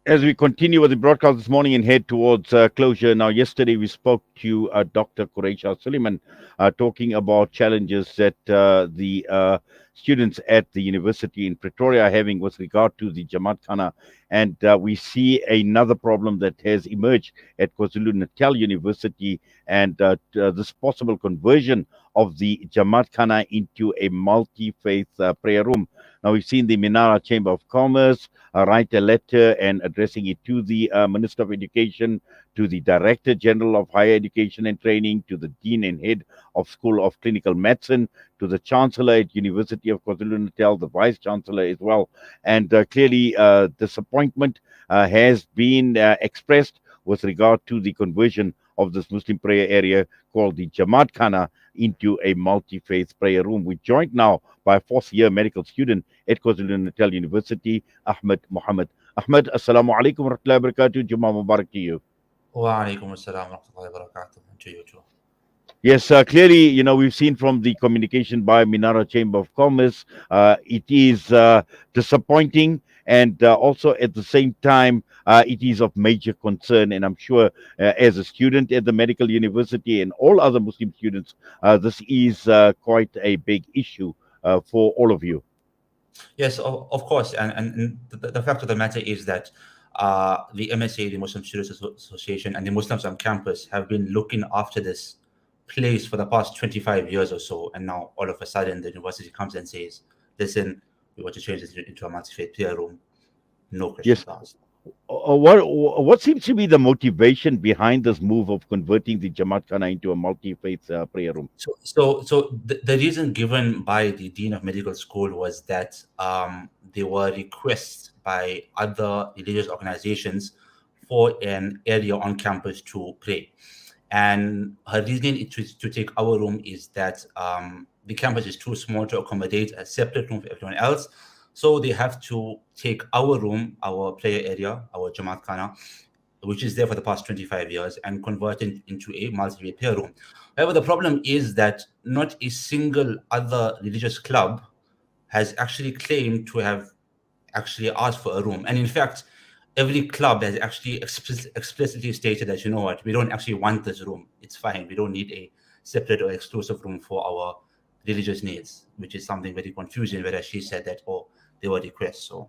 As we continue with the broadcast this morning and head towards closure, now, yesterday we spoke to Dr. Quraisha Suleiman talking about challenges that the students at the university in Pretoria are having with regard to the Jamat Khana. And we see another problem that has emerged at KwaZulu Natal University, and this possible conversion of the Jamat Khana into a multi faith prayer room. Now, we've seen the Minara Chamber of Commerce write a letter and addressing it to the Minister of Education, to the Director General of Higher Education and Training, to the Dean and Head of School of Clinical Medicine, to the Chancellor at University of KwaZulu-Natal, the Vice Chancellor as well. And clearly, disappointment has been expressed with regard to the conversion of this Muslim prayer area called the Jamat Khana into a multi-faith prayer room. We're joined now by a fourth-year medical student at KwaZulu-Natal University, Ahmed Muhammad. Ahmed, assalamu alaikum wa rahmatullahi wa barakatuh. Jummah Mubarak to you. Wa alaikum assalam wa rahmatullahi wa barakatuh. To you too. Yes, clearly, we've seen from the communication by Minara Chamber of Commerce, it is disappointing, and also at the same time, it is of major concern. And I'm sure, as a student at the medical university and all other Muslim students, this is quite a big issue for all of you. Yes, of course. And the fact of the matter is that the MSA, the Muslim Students Association, and the Muslims on campus have been looking after this place for the past 25 years or so. And now all of a sudden the university comes and says, listen, we want to change this into a multi-faith prayer room. No questions asked. What seems to be the motivation behind this move of converting the Jamat Khana into a multi-faith prayer room? So the reason given by the Dean of Medical School was that there were requests by other religious organizations for an area on campus to pray. And her reasoning to take our room is that the campus is too small to accommodate a separate room for everyone else. So they have to take our room, our prayer area, our Jamat Khana, which is there for the past 25 years, and convert it into a multi-faith prayer room. However, the problem is that not a single other religious club has actually claimed to have actually asked for a room. And in fact, every club has actually explicitly stated that, you know what, we don't actually want this room. It's fine. We don't need a separate or exclusive room for our religious needs, which is something very confusing, whereas she said that, they were requests. So,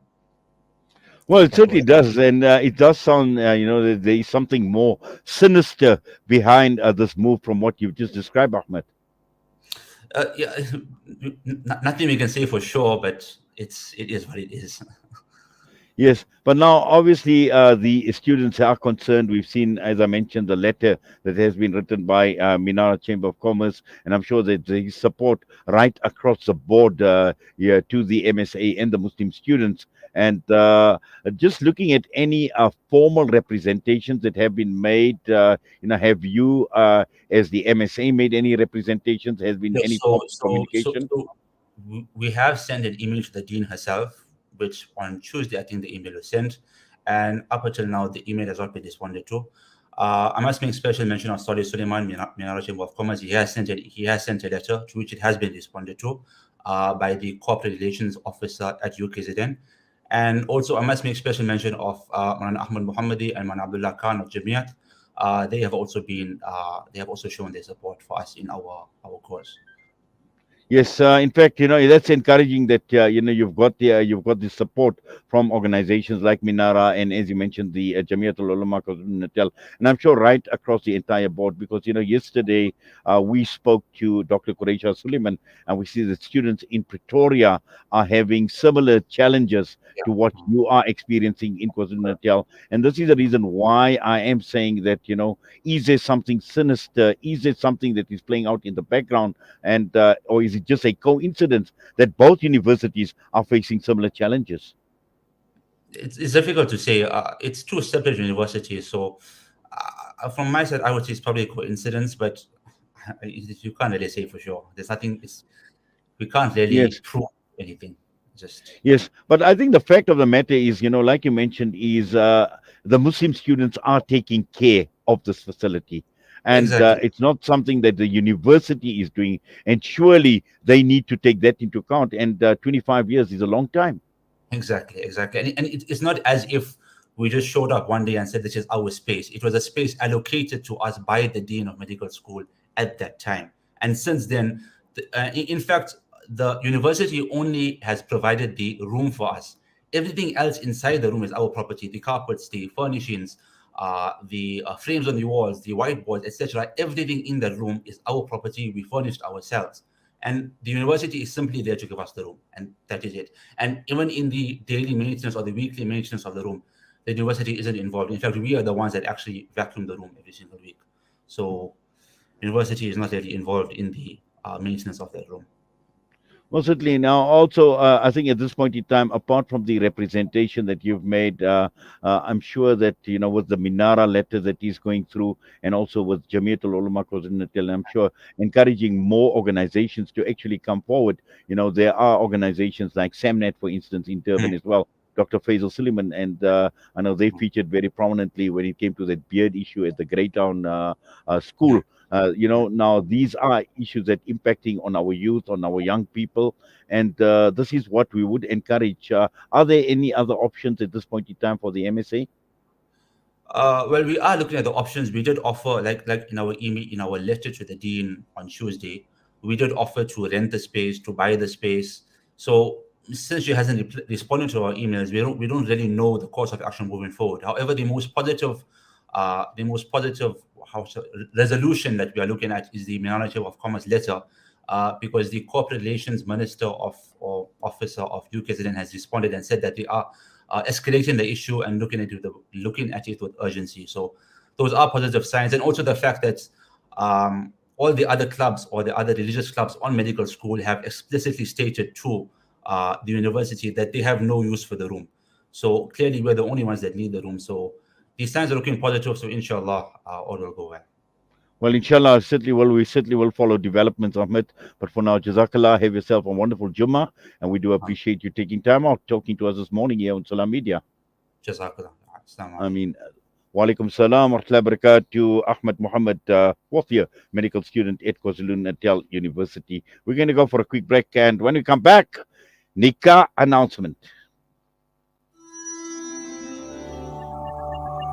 well, it certainly does, and it does sound, that there is something more sinister behind this move from what you've just described, Ahmed. Yeah, nothing we can say for sure, but it is what it is. Yes, but now obviously the students are concerned. We've seen, as I mentioned, the letter that has been written by Minara Chamber of Commerce, and I'm sure that there is support right across the board here to the MSA and the Muslim students. And just looking at any formal representations that have been made, have you, as the MSA, made any representations? Has been any form of communication? We have sent an email to the dean herself, which on Tuesday, I think the email was sent. And up until now, the email has not been responded to. I must make special mention of Salih Suleiman, Minara Chamber of Commerce. He has sent a letter to which it has been responded to by the Corporate Relations Officer at UKZN. And also, I must make special mention of Maulana Ahmed Muhammadi and Maulana Abdullah Khan of Jamiat. They have also shown their support for us in our cause. Yes, in fact, that's encouraging that you've got the support from organizations like Minara and, as you mentioned, the Jamiatul Ulama Natal, and I'm sure right across the entire board, because yesterday we spoke to Dr. Quraisha Suleiman, and we see that students in Pretoria are having similar challenges to what you are experiencing in KwaZulu-Natal, and this is the reason why I am saying that is there something sinister? Is there something that is playing out in the background, and or is it just a coincidence that both universities are facing similar challenges? It's difficult to say. It's two separate universities, so from my side, I would say it's probably a coincidence, but you can't really say for sure. There's nothing. We can't really Yes. prove anything. Yes, but I think the fact of the matter is, like you mentioned, is the Muslim students are taking care of this facility. And Exactly. it's not something that the university is doing. And surely they need to take that into account. And 25 years is a long time. Exactly, exactly. And it's not as if we just showed up one day and said, this is our space. It was a space allocated to us by the Dean of Medical School at that time. And since then, in fact, the university only has provided the room for us. Everything else inside the room is our property: the carpets, the furnishings, the frames on the walls, the whiteboards, etc. Everything in the room is our property. We furnished ourselves. And the university is simply there to give us the room, and that is it. And even in the daily maintenance or the weekly maintenance of the room, the university isn't involved. In fact, we are the ones that actually vacuum the room every single week. So university is not really involved in the maintenance of that room. Well, certainly. Now, also, I think at this point in time, apart from the representation that you've made, I'm sure that, with the Minara letter that he's going through, and also with Jamiatul Ulama KwaZulu-Natal, I'm sure encouraging more organizations to actually come forward. There are organizations like SAMNET, for instance, in Durban Mm, as well. Dr. Faisal Suleiman, and I know they mm, featured very prominently when it came to that beard issue at the Greytown mm, school. Now these are issues that impacting on our youth, on our young people, and this is what we would encourage. Are there any other options at this point in time for the MSA? Well, we are looking at the options. We did offer, like in our email, in our letter to the dean on Tuesday, we did offer to rent the space, to buy the space. So since she hasn't responded to our emails, we don't really know the course of action moving forward. However, the most positive resolution that we are looking at is the Minority of Commerce letter, because the corporate relations minister or officer of UKZN has responded and said that they are escalating the issue and looking at it with urgency. So those are positive signs, and also the fact that all the other clubs or the other religious clubs on medical school have explicitly stated to the university that they have no use for the room. So clearly, we're the only ones that need the room. So these signs are looking positive. So inshallah, all will go well. Well, inshallah, we certainly will follow developments, Ahmed. But for now, Jazakallah, have yourself a wonderful Jummah, and we do appreciate you taking time out talking to us this morning here on Salam Media. Jazakallah. Assalamu I alaikum. mean, Walaikum salam wa rahmatullahi wa barakatuh. Ahmed Muhammad, fourth year medical student at KwaZulu Natal University. We're going to go for a quick break, and when we come back, Nikah announcement.